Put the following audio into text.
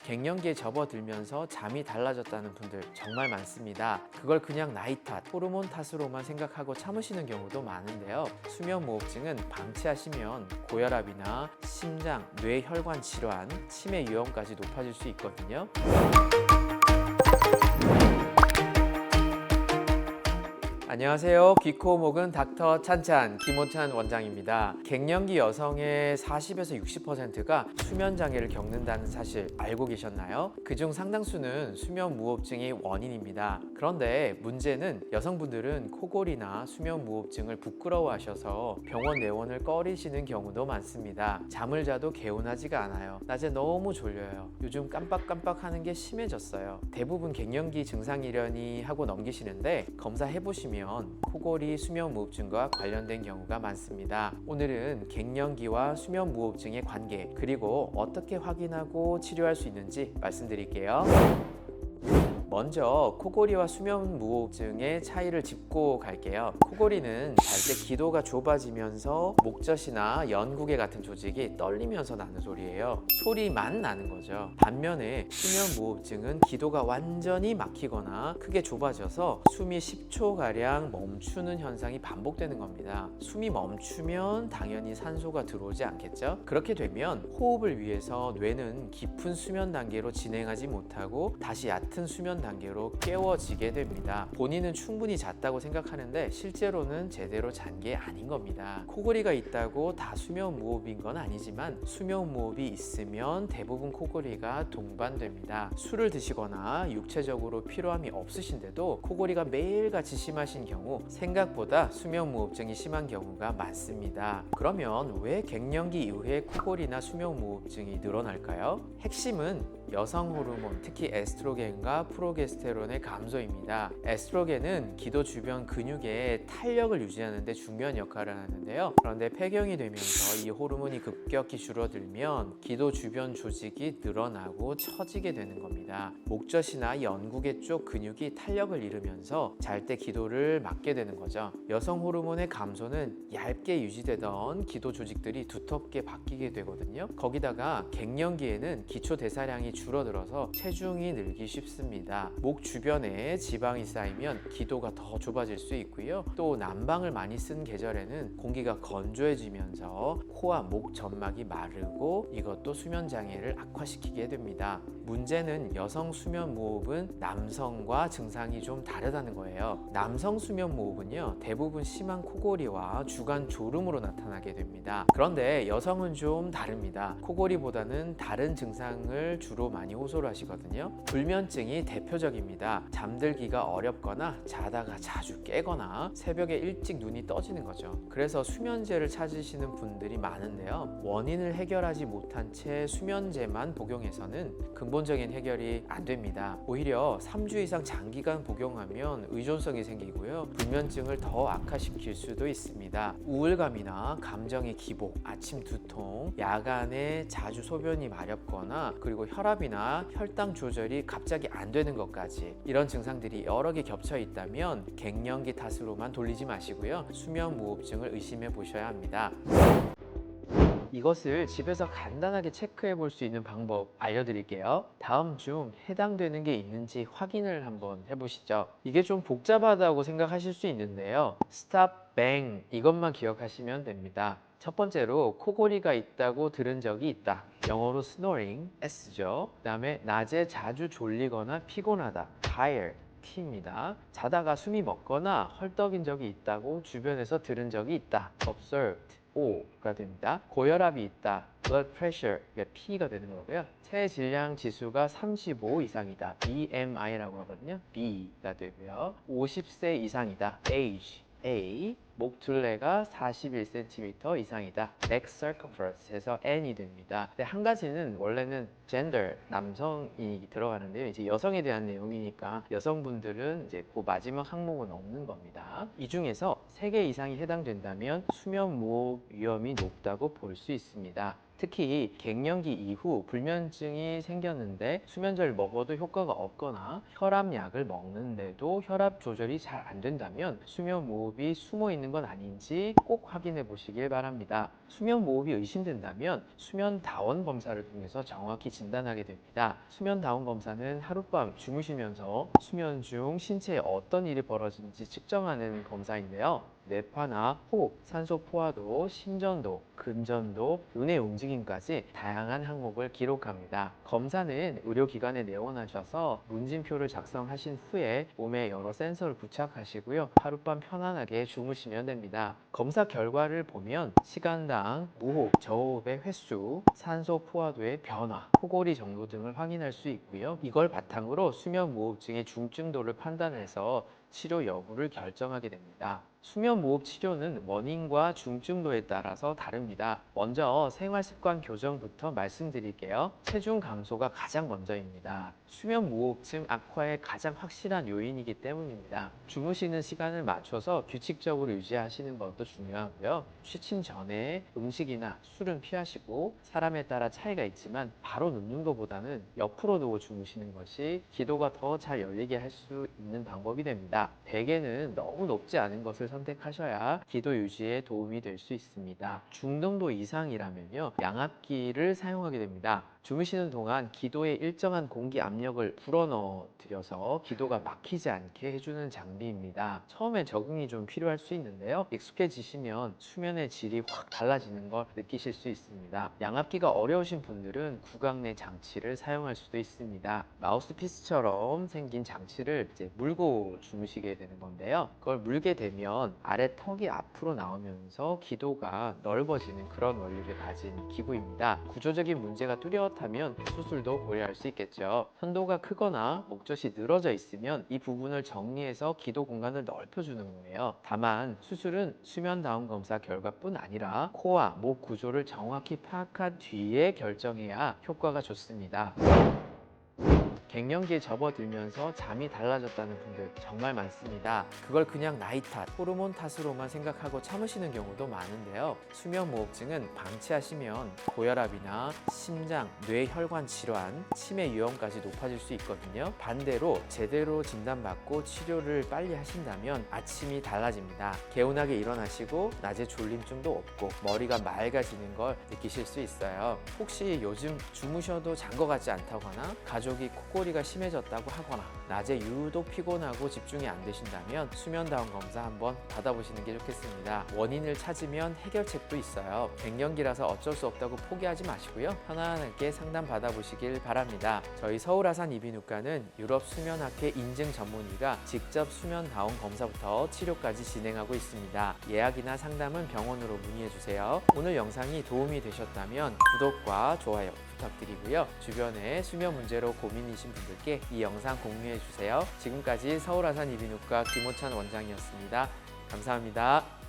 갱년기에 접어들면서 잠이 달라졌다는 분들 정말 많습니다. 그걸 그냥 나이 탓, 호르몬 탓으로만 생각하고 참으시는 경우도 많은데요. 수면무호흡증은 방치하시면 고혈압이나 심장, 뇌혈관 질환, 치매 위험까지 높아질 수 있거든요. 안녕하세요. 귀, 코, 목은 닥터 찬찬 김호찬 원장입니다. 갱년기 여성의 40에서 60%가 수면 장애를 겪는다는 사실 알고 계셨나요? 그중 상당수는 수면 무호흡증이 원인입니다. 그런데 문제는 여성분들은 코골이나 수면 무호흡증을 부끄러워하셔서 병원 내원을 꺼리시는 경우도 많습니다. 잠을 자도 개운하지가 않아요. 낮에 너무 졸려요. 요즘 깜빡깜빡 하는 게 심해졌어요. 대부분 갱년기 증상이려니 하고 넘기시는데 검사해보시면 코골이 수면무호흡증과 관련된 경우가 많습니다. 오늘은 갱년기와 수면무호흡증의 관계, 그리고 어떻게 확인하고 치료할 수 있는지 말씀드릴게요. 먼저 코골이와 수면무호흡증의 차이를 짚고 갈게요. 코골이는 잘 때 기도가 좁아지면서 목젖이나 연구개 같은 조직이 떨리면서 나는 소리예요. 소리만 나는 거죠. 반면에 수면무호흡증은 기도가 완전히 막히거나 크게 좁아져서 숨이 10초가량 멈추는 현상이 반복되는 겁니다. 숨이 멈추면 당연히 산소가 들어오지 않겠죠? 그렇게 되면 호흡을 위해서 뇌는 깊은 수면 단계로 진행하지 못하고 다시 얕은 수면 단계로 깨워지게 됩니다. 본인은 충분히 잤다고 생각하는데 실제로는 제대로 잔 게 아닌 겁니다. 코골이가 있다고 다 수면 무호흡인 건 아니지만 수면 무호흡이 있으면 대부분 코골이가 동반됩니다. 술을 드시거나 육체적으로 피로함이 없으신데도 코골이가 매일같이 심하신 경우 생각보다 수면 무호흡증이 심한 경우가 많습니다. 그러면 왜 갱년기 이후에 코골이나 수면 무호흡증이 늘어날까요? 핵심은 여성 호르몬, 특히 에스트로겐과 프로게스테론의 감소입니다. 에스트로겐은 기도 주변 근육의 탄력을 유지하는 데 중요한 역할을 하는데요. 그런데 폐경이 되면서 이 호르몬이 급격히 줄어들면 기도 주변 조직이 늘어나고 처지게 되는 겁니다. 목젖이나 연구개 쪽 근육이 탄력을 잃으면서 잘 때 기도를 막게 되는 거죠. 여성 호르몬의 감소는 얇게 유지되던 기도 조직들이 두텁게 바뀌게 되거든요. 거기다가 갱년기에는 기초 대사량이 줄어들어서 체중이 늘기 쉽습니다. 목 주변에 지방이 쌓이면 기도가 더 좁아질 수 있고요. 또 난방을 많이 쓴 계절에는 공기가 건조해지면서 코와 목 점막이 마르고 이것도 수면 장애를 악화시키게 됩니다. 문제는 여성 수면 무호흡은 남성과 증상이 좀 다르다는 거예요. 남성 수면 무호흡은요, 대부분 심한 코골이와 주간 졸음으로 나타나게 됩니다. 그런데 여성은 좀 다릅니다. 코골이보다는 다른 증상을 주로 많이 호소를 하시거든요. 불면증이 대표적입니다. 잠들기가 어렵거나 자다가 자주 깨거나 새벽에 일찍 눈이 떠지는 거죠. 그래서 수면제를 찾으시는 분들이 많은데요. 원인을 해결하지 못한 채 수면제만 복용해서는 근본적인 해결이 안 됩니다. 오히려 3주 이상 장기간 복용하면 의존성이 생기고요. 불면증을 더 악화시킬 수도 있습니다. 우울감이나 감정의 기복, 아침 두통, 야간에 자주 소변이 마렵거나 그리고 혈압이나 혈당 조절이 갑자기 안 되는 것까지 이런 증상들이 여러 개 겹쳐 있다면 갱년기 탓으로만 돌리지 마시고요. 수면 무호흡증을 의심해 보셔야 합니다. 이것을 집에서 간단하게 체크해 볼 수 있는 방법 알려드릴게요. 다음 중 해당되는 게 있는지 확인을 한번 해보시죠. 이게 좀 복잡하다고 생각하실 수 있는데요. stop, bang 이것만 기억하시면 됩니다. 첫 번째로 코골이가 있다고 들은 적이 있다. 영어로 snoring, S죠. 그 다음에 낮에 자주 졸리거나 피곤하다. tired, T입니다. 자다가 숨이 멎거나 헐떡인 적이 있다고 주변에서 들은 적이 있다. observed, O가 됩니다. 고혈압이 있다. blood pressure, P가 되는 거고요. 체질량 지수가 35 이상이다. BMI라고 하거든요. B가 되고요. 50세 이상이다. age, A. 목 둘레가 41cm 이상이다. neck circumference에서 N이 됩니다. 근데 한 가지는 원래는 gender, 남성이 들어가는데요. 이제 여성에 대한 내용이니까 여성분들은 이제 그 마지막 항목은 없는 겁니다. 이 중에서 3개 이상이 해당된다면 수면 무호흡 위험이 높다고 볼 수 있습니다. 특히 갱년기 이후 불면증이 생겼는데 수면제를 먹어도 효과가 없거나 혈압약을 먹는데도 혈압 조절이 잘 안 된다면 수면 무호흡이 숨어 있는 건 아닌지 꼭 확인해 보시길 바랍니다. 수면 무호흡이 의심된다면 수면 다원 검사를 통해서 정확히 진단하게 됩니다. 수면 다원 검사는 하룻밤 주무시면서 수면 중 신체에 어떤 일이 벌어지는지 측정하는 검사인데요. 뇌파나 호흡, 산소 포화도, 심전도, 근전도, 눈의 움직임까지 다양한 항목을 기록합니다. 검사는 의료기관에 내원하셔서 문진표를 작성하신 후에 몸에 여러 센서를 부착하시고요. 하룻밤 편안하게 주무시면 됩니다. 검사 결과를 보면 시간당 무호흡, 저호흡의 횟수, 산소 포화도의 변화, 코골이 정도 등을 확인할 수 있고요. 이걸 바탕으로 수면무호흡증의 중증도를 판단해서 치료 여부를 결정하게 됩니다. 수면무호흡 치료는 원인과 중증도에 따라서 다릅니다. 먼저 생활습관 교정부터 말씀드릴게요. 체중 감소가 가장 먼저입니다. 수면무호흡증 악화의 가장 확실한 요인이기 때문입니다. 주무시는 시간을 맞춰서 규칙적으로 유지하시는 것도 중요하고요. 취침 전에 음식이나 술은 피하시고, 사람에 따라 차이가 있지만 바로 눕는 것보다는 옆으로 두고 주무시는 것이 기도가 더 잘 열리게 할 수 있는 방법이 됩니다. 베개는 너무 높지 않은 것을 선택하셔야 기도 유지에 도움이 될 수 있습니다. 중등도 이상이라면요, 양압기를 사용하게 됩니다. 주무시는 동안 기도에 일정한 공기 압력을 불어넣어 드려서 기도가 막히지 않게 해주는 장비입니다. 처음에 적응이 좀 필요할 수 있는데요, 익숙해지시면 수면의 질이 확 달라지는 걸 느끼실 수 있습니다. 양압기가 어려우신 분들은 구강 내 장치를 사용할 수도 있습니다. 마우스피스처럼 생긴 장치를 이제 물고 주무시게 되는 건데요, 그걸 물게 되면 아래 턱이 앞으로 나오면서 기도가 넓어지는 그런 원리를 가진 기구입니다. 구조적인 문제가 뚜렷하면 수술도 고려할 수 있겠죠. 편도가 크거나 목젖이 늘어져 있으면 이 부분을 정리해서 기도 공간을 넓혀주는 거예요. 다만 수술은 수면 다운 검사 결과뿐 아니라 코와 목 구조를 정확히 파악한 뒤에 결정해야 효과가 좋습니다. 갱년기에 접어들면서 잠이 달라졌다는 분들 정말 많습니다. 그걸 그냥 나이 탓, 호르몬 탓으로만 생각하고 참으시는 경우도 많은데요. 수면무호흡증은 방치하시면 고혈압이나 심장, 뇌혈관 질환, 치매 위험까지 높아질 수 있거든요. 반대로 제대로 진단받고 치료를 빨리 하신다면 아침이 달라집니다. 개운하게 일어나시고 낮에 졸림증도 없고 머리가 맑아지는 걸 느끼실 수 있어요. 혹시 요즘 주무셔도 잔 것 같지 않다거나 가족이 코골이가 심해졌다고 하거나 낮에 유독 피곤하고 집중이 안 되신다면 수면다운 검사 한번 받아보시는 게 좋겠습니다. 원인을 찾으면 해결책도 있어요. 갱년기라서 어쩔 수 없다고 포기하지 마시고요, 편안하게 상담 받아보시길 바랍니다. 저희 서울아산 이비인후과는 유럽 수면학회 인증 전문의가 직접 수면다운 검사부터 치료까지 진행하고 있습니다. 예약이나 상담은 병원으로 문의해주세요. 오늘 영상이 도움이 되셨다면 구독과 좋아요 부탁드리고요. 주변에 수면 문제로 고민이신 분들께 이 영상 공유해 주세요. 지금까지 서울아산 이비인후과 김호찬 원장이었습니다. 감사합니다.